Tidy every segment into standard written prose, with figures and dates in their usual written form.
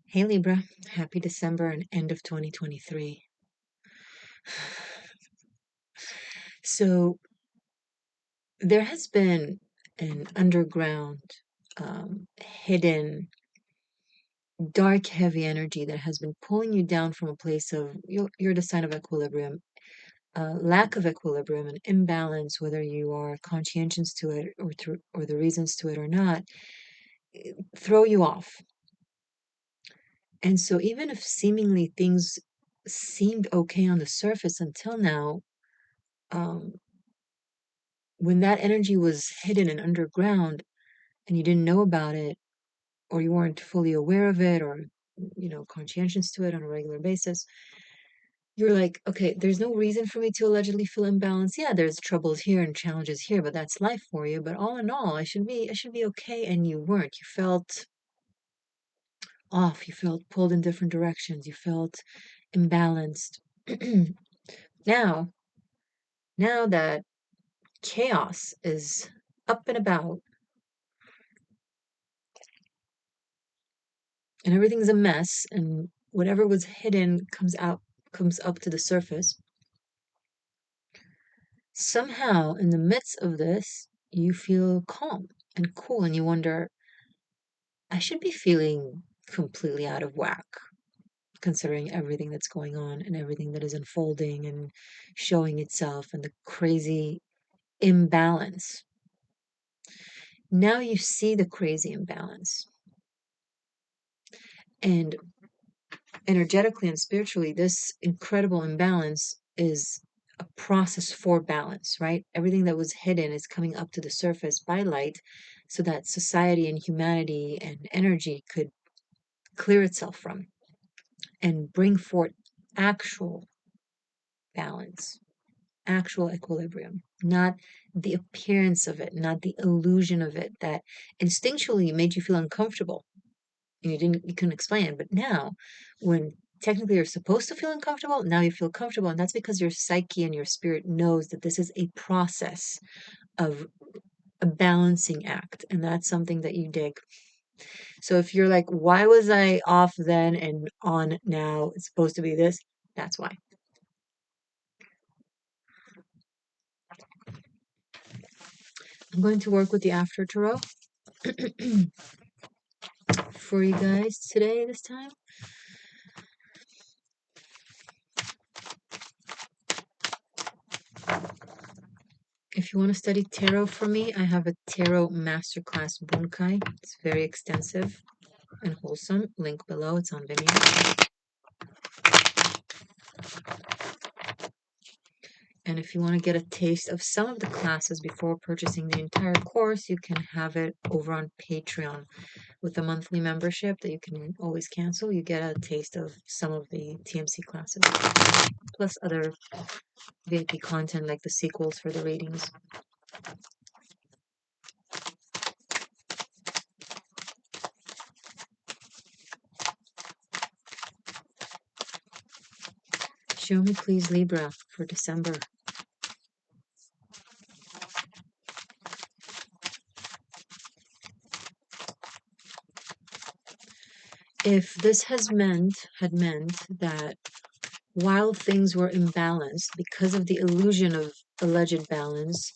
Hey Libra, happy December and end of 2023. So there has been an underground, hidden, dark, heavy energy that has been pulling you down from a place of you're the sign of equilibrium, lack of equilibrium, and imbalance, whether you are conscientious to it or the reasons to it or not, throw you off. And so even if seemingly things seemed okay on the surface until now, um, when that energy was hidden and underground and you didn't know about it, or you weren't fully aware of it, or conscientious to it on a regular basis, you're like, okay, there's no reason for me to allegedly feel imbalanced. Yeah, there's troubles here and challenges here, but that's life for you. But all in all, I should be okay. And you weren't. You felt off, you felt pulled in different directions, you felt imbalanced. now now that chaos is up and about and everything's a mess and whatever was hidden comes up to the surface, somehow in the midst of this you feel calm and cool and you wonder, I should be feeling completely out of whack considering everything that's going on and everything that is unfolding and showing itself and the crazy imbalance. Now you see the crazy imbalance, and energetically and spiritually, this incredible imbalance is a process for balance, right? Everything that was hidden is coming up to the surface by light so that society and humanity and energy could clear itself from and bring forth actual balance, actual equilibrium, not the appearance of it, not the illusion of it that instinctually made you feel uncomfortable and you couldn't explain it. But now, when technically you're supposed to feel uncomfortable, now you feel comfortable, and that's because your psyche and your spirit knows that this is a process of a balancing act, and that's something that you dig. So if you're like, why was I off then and on now? It's supposed to be this. That's why. I'm going to work with the after tarot for you guys today, this time. If you want to study tarot from me, I have a tarot masterclass bunkai. It's very extensive and wholesome. Link below. It's on Vimeo. And if you want to get a taste of some of the classes before purchasing the entire course, you can have it over on Patreon. With a monthly membership that you can always cancel, you get a taste of some of the TMC classes, plus other VIP content like the sequels for the readings. Show me, please, Libra for December. If this had meant that while things were imbalanced because of the illusion of alleged balance,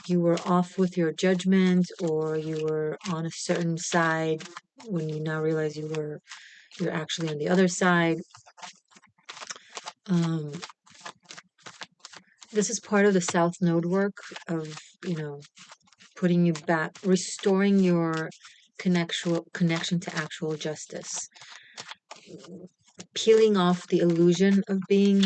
you were off with your judgment or you were on a certain side when you now realize you're actually on the other side. This is part of the South Node work of, putting you back, restoring your connection to actual justice, peeling off the illusion of being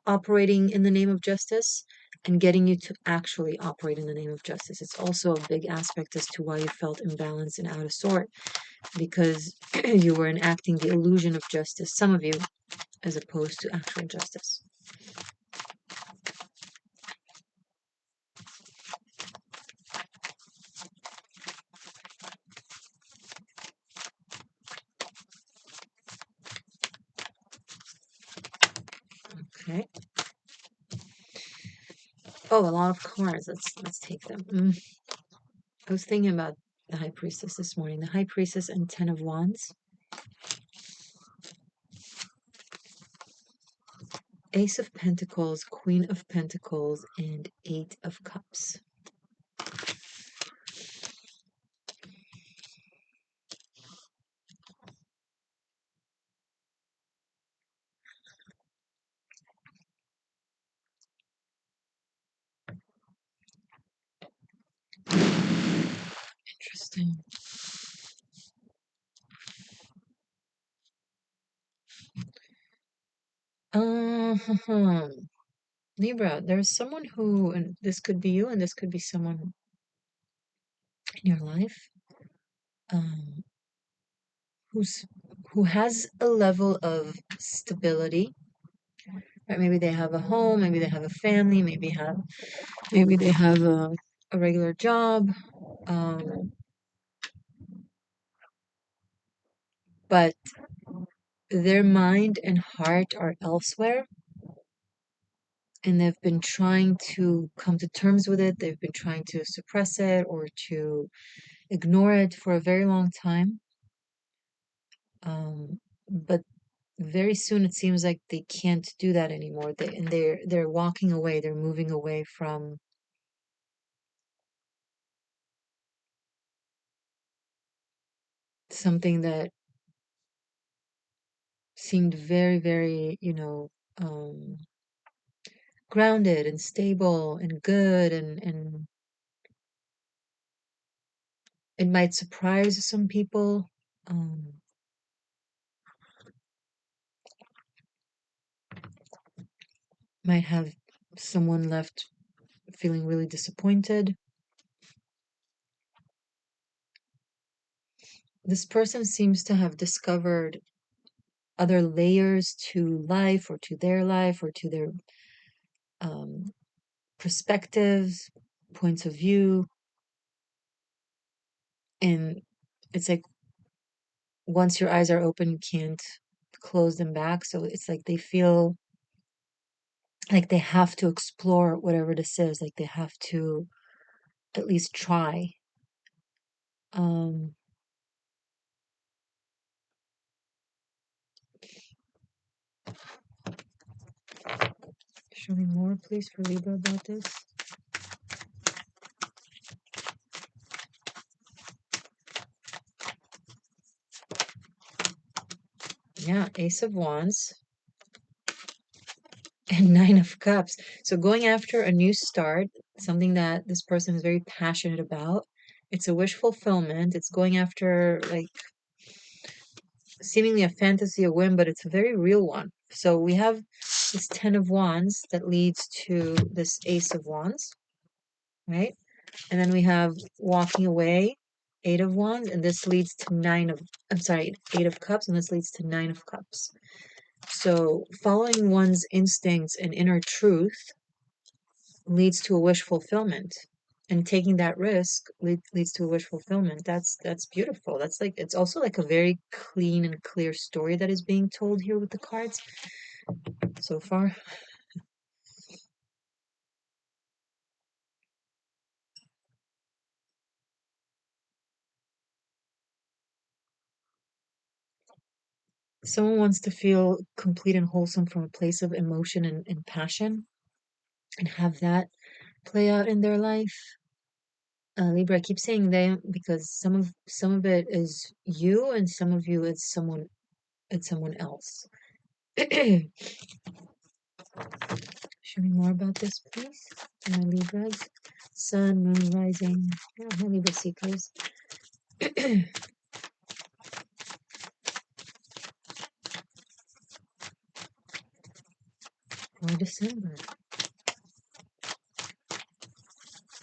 operating in the name of justice and getting you to actually operate in the name of justice. It's also a big aspect as to why you felt imbalanced and out of sort, because you were enacting the illusion of justice, some of you, as opposed to actual justice. Okay. Oh, a lot of cards. Let's take them. I was thinking about the High Priestess this morning. The High Priestess and Ten of Wands. Ace of Pentacles, Queen of Pentacles, and Eight of Cups. Interesting. Uh, Libra, there's someone who, and this could be you, and this could be someone in your life, um, who's who has a level of stability. Right? Maybe they have a home, maybe they have a family, maybe they have a regular job, um, but their mind and heart are elsewhere, and they've been trying to come to terms with it. They've been trying to suppress it or to ignore it for a very long time. But very soon it seems like they can't do that anymore. They're walking away. They're moving away from something that seemed very, very, grounded and stable and good, and it might surprise some people. Um, might have someone left feeling really disappointed. This person seems to have discovered other layers to life or to their life or to their um, perspectives, points of view. And it's like once your eyes are open, you can't close them back. So it's like they feel like they have to explore whatever this is, like they have to at least try. Um, show me more, please, for Libra about this. Yeah, Ace of Wands and Nine of Cups. So going after a new start, something that this person is very passionate about. It's a wish fulfillment. It's going after like seemingly a fantasy, a whim, but it's a very real one. So we have this Ten of Wands that leads to this Ace of Wands, right? And then we have walking away, Eight of Wands, and this leads to Eight of Cups, and this leads to Nine of Cups. So following one's instincts and inner truth leads to a wish fulfillment. And taking that risk leads to a wish fulfillment. That's beautiful. That's like, it's also like a very clean and clear story that is being told here with the cards so far. Someone wants to feel complete and wholesome from a place of emotion and passion, and have that play out in their life. Libra, I keep saying they because some of it is you, and some of you it's someone else. Show me more about this, please. My Libras, Sun, Moon, Rising, my Libra seekers. For December.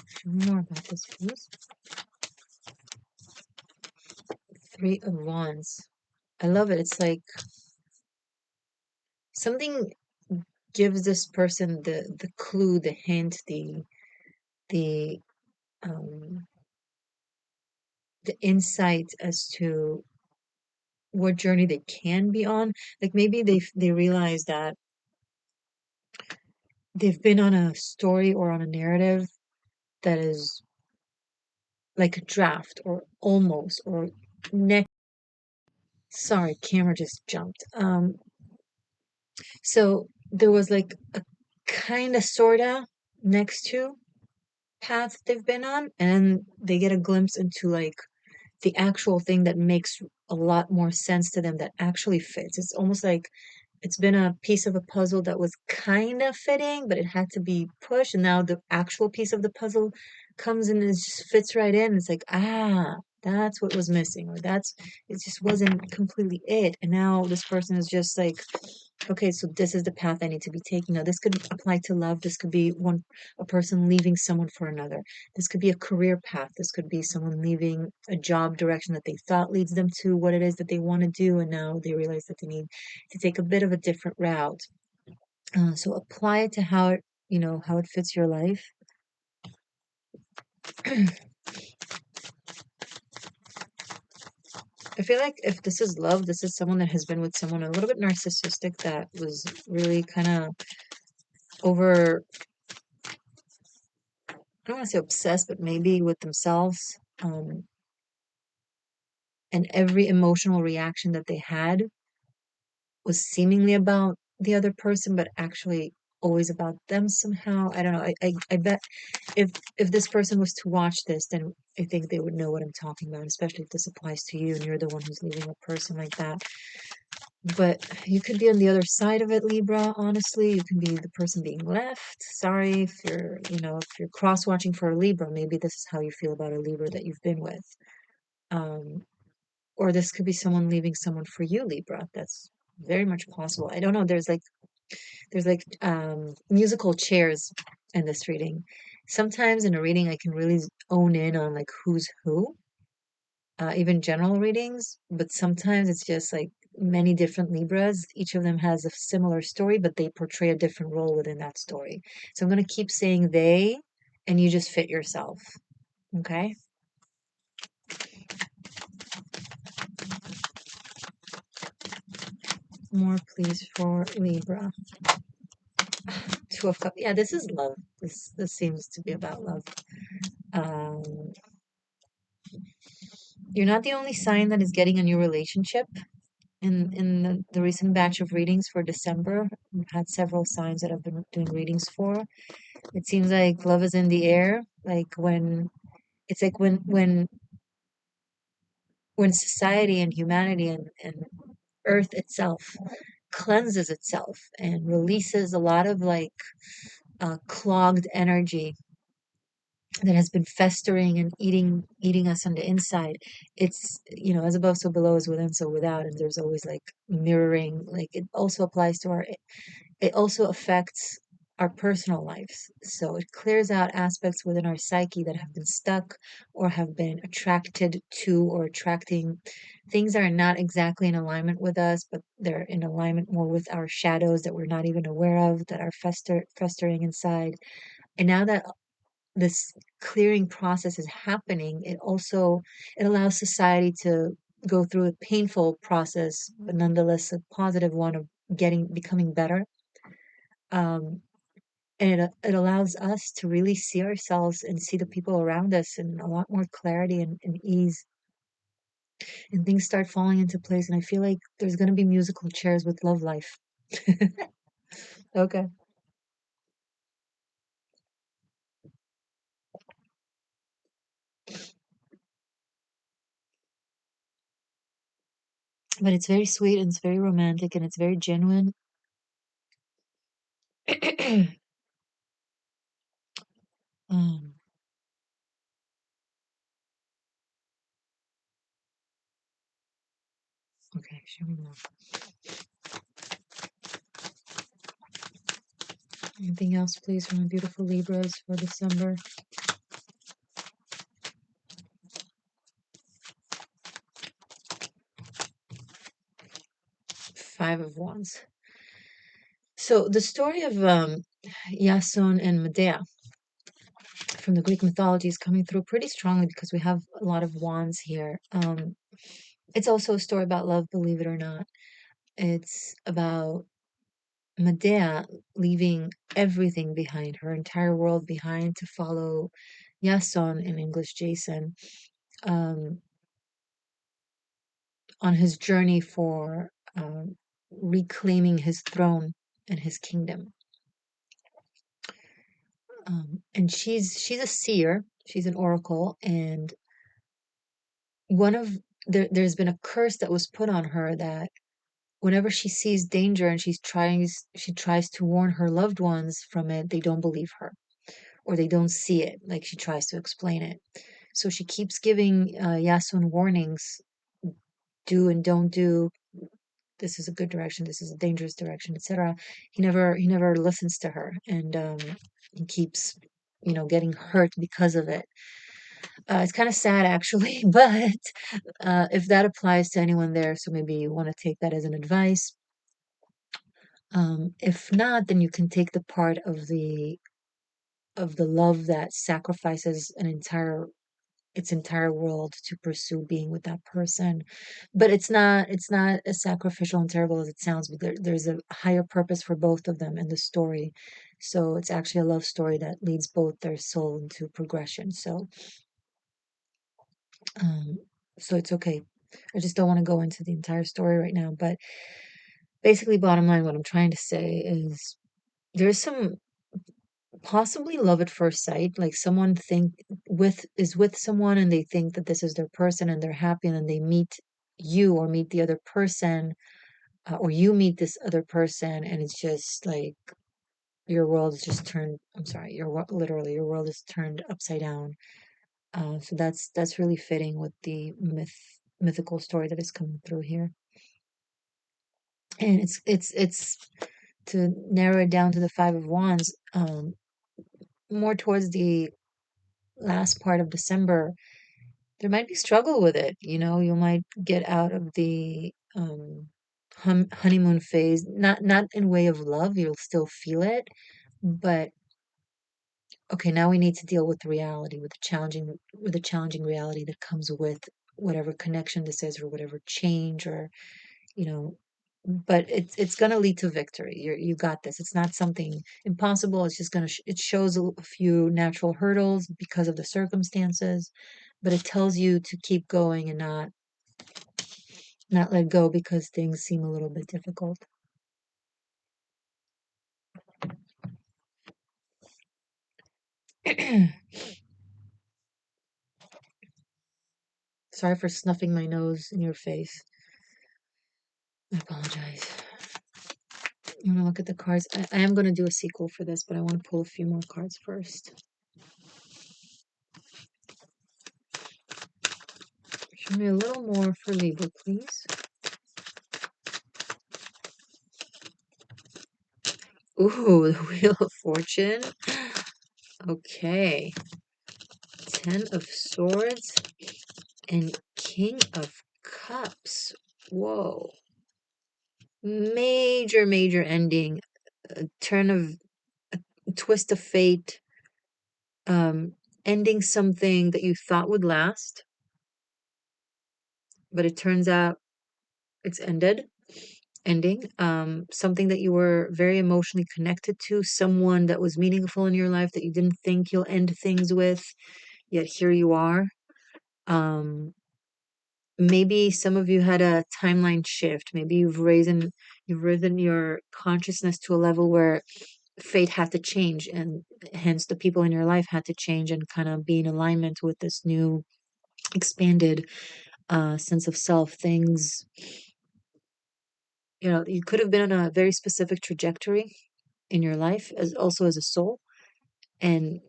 Show me more about this, please. Three of Wands. I love it. It's like something gives this person the clue, the hint, the um the insight as to what journey they can be on. Like maybe they realize that they've been on a story or on a narrative that is like a draft or almost or next. Sorry, camera just jumped. So there was like a kind of sorta next to path they've been on, and they get a glimpse into like the actual thing that makes a lot more sense to them, that actually fits. It's almost like it's been a piece of a puzzle that was kind of fitting, but it had to be pushed, and now the actual piece of the puzzle comes in and it just fits right in. It's like, ah, that's what was missing, or that's, it just wasn't completely it. And now this person is just like, okay, so this is the path I need to be taking. Now, this could apply to love. This could be a person leaving someone for another. This could be a career path. This could be someone leaving a job direction that they thought leads them to what it is that they want to do, and now they realize that they need to take a bit of a different route. So apply it to how it, how it fits your life. I feel like if this is love, this is someone that has been with someone a little bit narcissistic that was really kind of over, I don't want to say obsessed, but maybe with themselves. And every emotional reaction that they had was seemingly about the other person, but actually always about them somehow. I don't know. I bet if this person was to watch this, then I think they would know what I'm talking about, especially if this applies to you and you're the one who's leaving a person like that. But you could be on the other side of it, Libra, honestly. You can be the person being left. Sorry if if you're cross-watching for a Libra, maybe this is how you feel about a Libra that you've been with. Um, or this could be someone leaving someone for you, Libra. That's very much possible. I don't know. There's like musical chairs in this reading. Sometimes in a reading I can really own in on like who's who, even general readings, but sometimes it's just like many different Libras. Each of them has a similar story, but they portray a different role within that story. So I'm going to keep saying they, and you just fit yourself. Okay? More, please, for Libra. Two of Cups. Yeah, this is love. This seems to be about love. Um, you're not the only sign that is getting a new relationship. In the recent batch of readings for December, we've had several signs that I've been doing readings for. It seems like love is in the air. Like it's like when society and humanity and Earth itself cleanses itself and releases a lot of like clogged energy that has been festering and eating us on the inside. It's, as above so below, as within so without, and there's always like mirroring. Like it also applies to it also affects our personal lives. So it clears out aspects within our psyche that have been stuck or have been attracted to or attracting things that are not exactly in alignment with us, but they're in alignment more with our shadows that we're not even aware of, that are festering inside. And now that this clearing process is happening, it allows society to go through a painful process, but nonetheless a positive one of becoming better. Um, and it allows us to really see ourselves and see the people around us in a lot more clarity and ease, and things start falling into place. And I feel like there's going to be musical chairs with love life. Okay. But it's very sweet and it's very romantic and it's very genuine. um, okay, show me more. Anything else, please, from the beautiful Libras for December? Five of Wands. So the story of Yason and Medea from the Greek mythology is coming through pretty strongly because we have a lot of wands here. It's also a story about love, believe it or not. It's about Medea leaving everything behind, her entire world behind, to follow Yason, in English, Jason, um, on his journey for reclaiming his throne and his kingdom. And she's a seer, she's an oracle, and one of there's been a curse that was put on her that whenever she sees danger and she tries to warn her loved ones from it, they don't believe her or they don't see it, like she tries to explain it. So she keeps giving Yasun warnings, do and don't do. This is a good direction. This is a dangerous direction, etc. He never listens to her, and he keeps, getting hurt because of it. It's kind of sad, actually, but if that applies to anyone there, so maybe you want to take that as an advice. If not, then you can take the part of the love that sacrifices its entire world to pursue being with that person. But it's not as sacrificial and terrible as it sounds, but there's a higher purpose for both of them in the story. So it's actually a love story that leads both their soul into progression. Um, so it's okay. I just don't want to go into the entire story right now, but basically, bottom line, what I'm trying to say is there's some possibly love at first sight, like someone think with is with someone and they think that this is their person and they're happy, and then they meet you or meet the other person, or you meet this other person, and it's just like your world is just turned. I'm sorry, literally your world is turned upside down. So that's really fitting with the mythical story that is coming through here. And it's to narrow it down to the Five of Wands, more towards the last part of December, there might be struggle with it. You might get out of the honeymoon phase, not in way of love. You'll still feel it, but okay, now we need to deal with the reality, with the challenging reality that comes with whatever connection this is, or whatever change, or you know but it's going to lead to victory. You got this. It's not something impossible. It's just going to it shows a few natural hurdles because of the circumstances, but it tells you to keep going and not let go because things seem a little bit difficult. Sorry for snuffing my nose in your face. I apologize. You want to look at the cards? I am going to do a sequel for this, but I want to pull a few more cards first. Show me a little more for Libra, please. Ooh, the Wheel of Fortune. Okay. Ten of Swords and King of Cups. Whoa. Major, major ending. A turn of a twist of fate. Ending something that you thought would last, but it turns out it's ending. Something that you were very emotionally connected to, someone that was meaningful in your life that you didn't think you'll end things with, yet here you are. Maybe some of you had a timeline shift. Maybe you've risen your consciousness to a level where fate had to change, and hence the people in your life had to change and kind of be in alignment with this new expanded sense of self. Things, you could have been on a very specific trajectory in your life, as also as a soul, and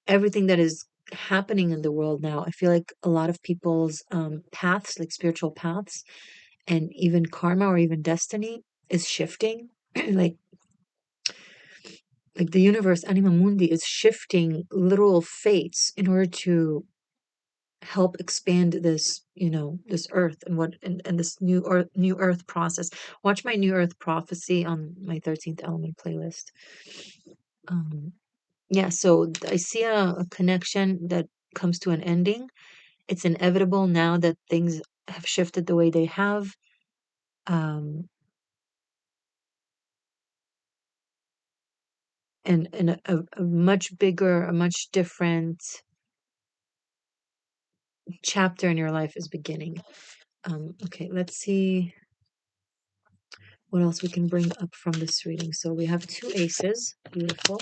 everything that is happening in the world now, I feel like a lot of people's paths, like spiritual paths, and even karma or even destiny is shifting. like like the universe, anima mundi, is shifting literal fates in order to help expand this earth, and this new earth process. Watch my new earth prophecy on my 13th element playlist. Yeah, so I see a connection that comes to an ending. It's inevitable now that things have shifted the way they have. Um and a much bigger, a much different, chapter in your life is beginning. Okay, let's see what else we can bring up from this reading. So we have 2 aces. Beautiful.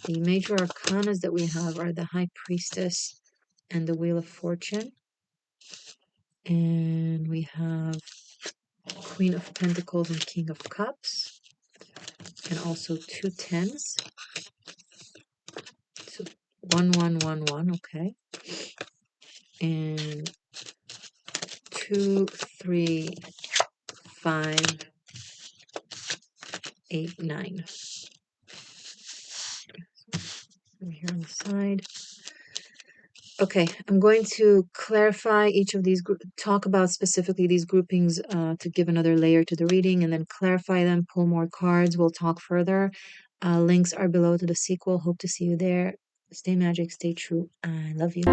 The major arcanas that we have are the High Priestess and the Wheel of Fortune. And we have Queen of Pentacles and King of Cups. And also 2 tens. So 1, 1, 1, 1, okay. And 2, 3, 5, 8, 9. Over here on the side. Okay, I'm going to clarify each of these, talk about specifically these groupings to give another layer to the reading, and then clarify them, pull more cards. We'll talk further. Links are below to the sequel. Hope to see you there. Stay magic, stay true. I love you.